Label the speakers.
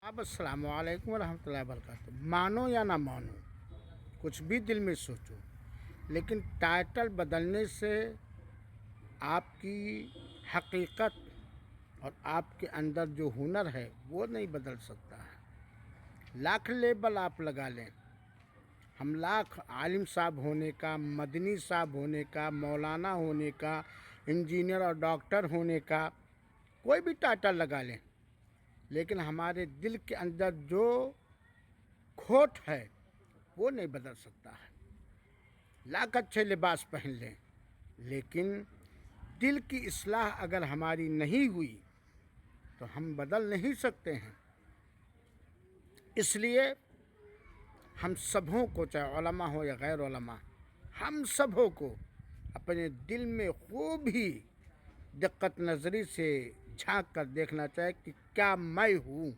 Speaker 1: اب السلام علیکم ورحمۃ اللہ وبرکاتہ۔ مانو یا نہ مانو، کچھ بھی دل میں سوچو، لیکن ٹائٹل بدلنے سے آپ کی حقیقت اور آپ کے اندر جو ہنر ہے وہ نہیں بدل سکتا ہے۔ لاکھ لیبل آپ لگا لیں، ہم لاکھ عالم صاحب ہونے کا، مدنی صاحب ہونے کا، مولانا ہونے کا، انجینئر اور ڈاکٹر ہونے کا، کوئی بھی ٹائٹل لگا لیں، لیکن ہمارے دل کے اندر جو کھوٹ ہے وہ نہیں بدل سکتا ہے۔ لاکھ اچھے لباس پہن لیں، لیکن دل کی اصلاح اگر ہماری نہیں ہوئی تو ہم بدل نہیں سکتے ہیں۔ اس لیے ہم سبھوں کو، چاہے علماء ہو یا غیر علماء، ہم سبھوں کو اپنے دل میں خوب ہی دقت نظری سے جھانک کر دیکھنا چاہیے کہ کیا میں ہوں۔